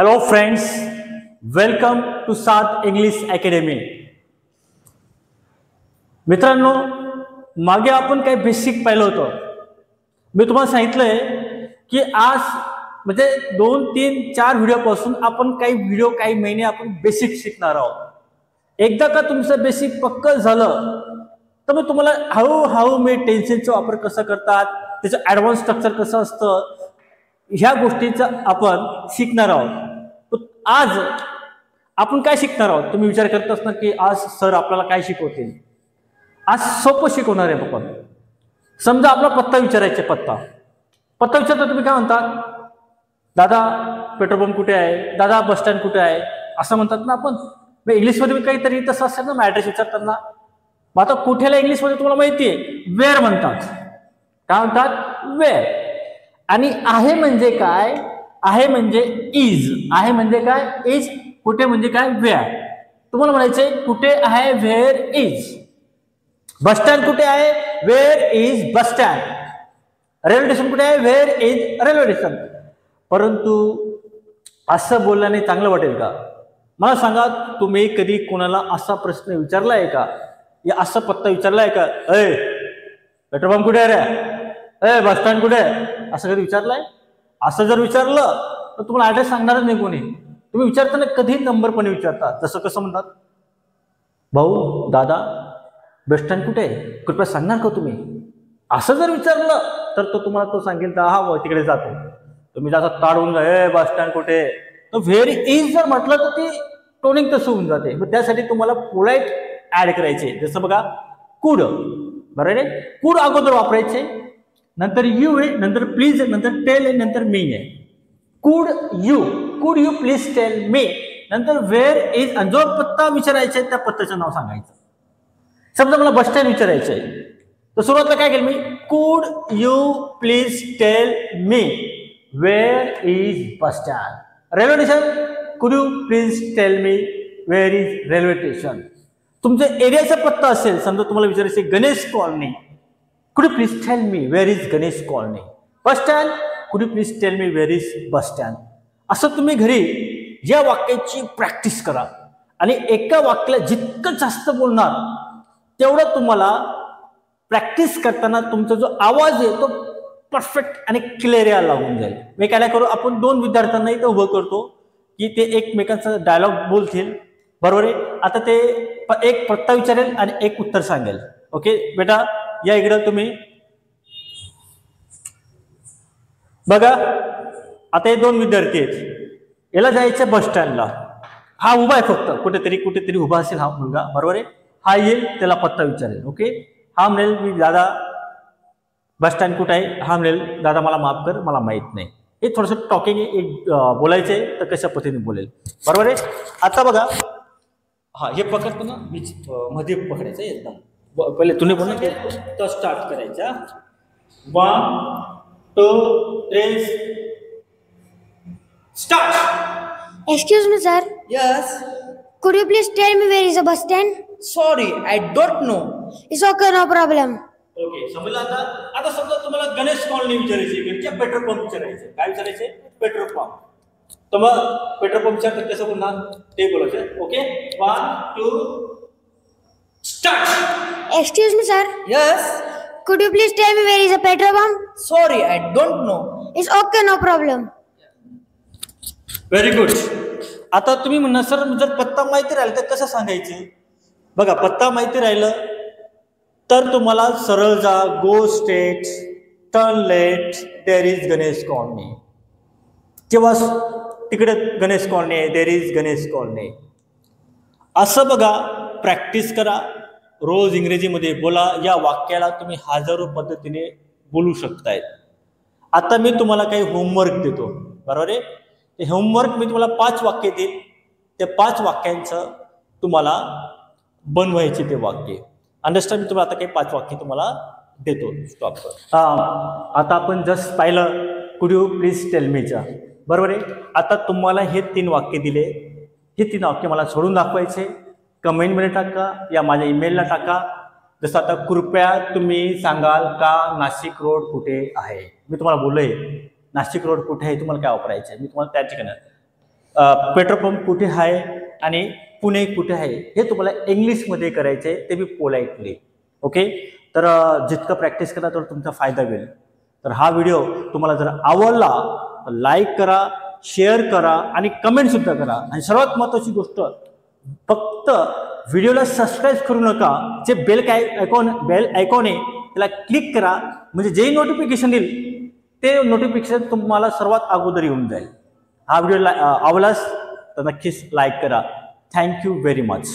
Hello friends, welcome to सात English academy. मित्रांनो, मागे आपण काही बेसिक पाहिलं होतं. मी तुम्हाला सांगितलंय की आज म्हणजे 2, 3, 4 व्हिडिओपासून आपण काही महिने आपण बेसिक शिकणार आहोत. एकदा का तुमचं बेसिक पक्क झालं तर मग तुम्हाला हळूहळू मी टेन्शनचा वापर कसा करतात, त्याचं ॲडव्हान्स स्ट्रक्चर कसं असतं, ह्या गोष्टीचं आपण शिकणार आहोत. आज आपण काय शिकणार आहोत? तुम्ही विचार करत असणार की आज सर आपल्याला काय शिकवतील. आज सोपं शिकवणार आहे. आपण समजा आपला पत्ता विचारायचा. पत्ता विचारता तुम्ही काय म्हणतात? दादा पेट्रोल पंप कुठे आहे, दादा बस स्टँड कुठे आहे, असं म्हणतात ना आपण. मग इंग्लिशमध्ये काहीतरी तसं असेल ना, ॲड्रेस विचारताना. मग आता कुठेला इंग्लिशमध्ये तुम्हाला माहिती आहे, वेअर म्हणतात. काय म्हणतात? वेअर. आणि आहे म्हणजे काय? आहे म्हणजे इज. आहे म्हणजे काय? इज. कुठे म्हणजे काय? वेअर. तुम्हाला म्हणायचंय कुठे आहे? Wear is. बस स्टँड कुठे आहे? Wear is bus stand. Railway station कुठे आहे? Wear is railway station. परंतु असं बोलल्याने चांगलं वाटेल का? मला सांगा, तुम्ही कधी कोणाला असा प्रश्न विचारलाय का, या असा पत्ता विचारलाय का, ए पेट्रोल पंप कुठे आहे रे, ए बस स्टँड कुठे आहे, असं कधी विचारलंय? असं जर विचारलं तर तुम्हाला ॲड्रेस सांगणारच नाही कोणी. तुम्ही विचारताना कधी नंबर पण विचारता. जसं कसं म्हणतात, भाऊ दादा बस स्टँड कुठे आहे, कृपया सांगणार का तुम्ही, असं जर विचारलं तर तो तुम्हाला तो सांगेल तर हा तिकडे जातो. तुम्ही जाता ताडून जा, ए बस स्टँड कुठे. तर व्हेरी इज जर म्हटलं तर ती टोनिंग तसं होऊन जाते. मग त्यासाठी तुम्हाला पोलाइट ऍड करायचे. जसं बघा, कुड. बरोबर आहे, कुड अगोदर वापरायचे, नंतर यू आहे, नंतर प्लीज आहे, नंतर टेल आहे, नंतर मी आहे. कुड यू प्लीज टेल मी, नंतर वेअर इज. आणि जो पत्ता विचारायचा आहे त्या पत्त्याचं नाव सांगायचं. समजा मला बस स्टँड विचारायचं आहे तर सुरुवातीला काय केलं मी, could you please tell me where is bus stand. Railway station, could you please tell me where is railway station. तुमच्या एरियाचा पत्ता असेल, समजा तुम्हाला विचारायचे Ganesh colony, could you please tell me where is Ganesh colony. Bus stand, could you please tell me where is bus stand. असं तुम्ही घरी या वाक्याची प्रॅक्टिस करा. आणि एका वाक्याला जितकं जास्त बोलणार तेवढं तुम्हाला प्रॅक्टिस करताना तुमचा जो आवाज आहे तो परफेक्ट आणि क्लिअर यायला लागून जाईल. मी काय करू, आपण 2 विद्यार्थ्यांनाही तर उभं करतो की ते एकमेकांचा डायलॉग बोलतील. बरोबर आहे. आता ते एक पत्ता विचारेल आणि एक उत्तर सांगेल. ओके बेटा, या इकडं तुम्ही बघा. आता हे 2 विद्यार्थी आहेत, याला जायचं बस स्टँडला. हा उभा आहे, फक्त कुठेतरी उभा असेल हा मुलगा. बरोबर आहे. हा येईल, त्याला पत्ता विचारेल. ओके, हा म्हणेल मी दादा बस स्टँड कुठे आहे, हा म्हणेल दादा मला माफ कर, मला माहित नाही. हे थोडंसं टॉकिंग एक बोलायचं आहे तर कशा पद्धतीने बोलेल. बरोबर आहे. आता बघा, हा हे पकडतो ना मी, मध्ये पकडायचं एकदम. पहिले तुम्ही बोला तर स्टार्ट करायचा. 1, 2, 3 start. Excuse me, sir. Yes. Could you please tell me where is the bus stand? Sorry, I don't know. It's okay, no problem. Okay, समजलं. आता समजा तुम्हाला गणेश कॉलनी विचारायची किंवा पेट्रोल पंप विचारायचे. काय विचारायचे? Petrol pump. तर मग पेट्रोल पंपच्या कसं बोलणार ते बोलायचं. Okay, 1, 2 start. Excuse me, sir. Yes. Could you please tell me where is the petrol pump? Sorry, I don't know. It's okay, no problem. Very good. आता तुम्ही म्हणणार सर जर पत्ता माहिती राहिला तर कसं सांगायचं. बघा, पत्ता माहिती राहिलं तर तुम्हाला सरळ जा, go straight, turn left, there is Ganesh colony. किंवा तिकडे गणेश कॉलनी आहे, देअर इज गणेश कॉलनी. असं बघा, प्रॅक्टिस करा. रोज इंग्रजीमध्ये बोला. या वाक्याला तुम्ही हजारो पद्धतीने बोलू शकतायत. आता मी तुम्हाला काही होमवर्क देतो. बरोबर आहे. ते होमवर्क मी तुम्हाला 5 वाक्य देईन. ते 5 वाक्यांचं तुम्हाला बनवायचे ते वाक्य. अंडरस्टँड. मी तुम्हाला आता काही 5 वाक्य तुम्हाला देतो. स्टॉप कर. आता आपण जस्ट पाहिलं कुड यू प्लीज टेल मीचा. बरोबर आहे. आता तुम्हाला हे 3 वाक्य दिले. हे 3 वाक्य मला सोडून दाखवायचे. कमेंटमध्ये टाका या माझ्या ईमेलला टाका. जसं आता कृपया तुम्ही सांगाल का नाशिक रोड कुठे आहे. मी तुम्हाला बोललोय नाशिक रोड कुठे आहे, तुम्हाला काय वापरायचं आहे, मी तुम्हाला त्या ठिकाणी पेट्रोल पंप कुठे आहे आणि पुणे कुठे आहे हे तुम्हाला इंग्लिशमध्ये करायचं आहे, ते बी पोलाइटली. ओके, तर जितकं प्रॅक्टिस करा तर तुमचा फायदा होईल. तर हा व्हिडिओ तुम्हाला जर आवडला तर लाईक करा, शेअर करा आणि कमेंटसुद्धा करा. आणि सर्वात महत्त्वाची गोष्ट, फक्त व्हिडिओला सबस्क्राईब करू नका, जे बेल आयकॉन आहे त्याला क्लिक करा, म्हणजे जे नोटिफिकेशन येईल ते नोटिफिकेशन तुम्हाला सर्वात अगोदर येऊन जाईल. हा व्हिडिओ आवडलास तर नक्कीच लाईक करा. Thank you very much.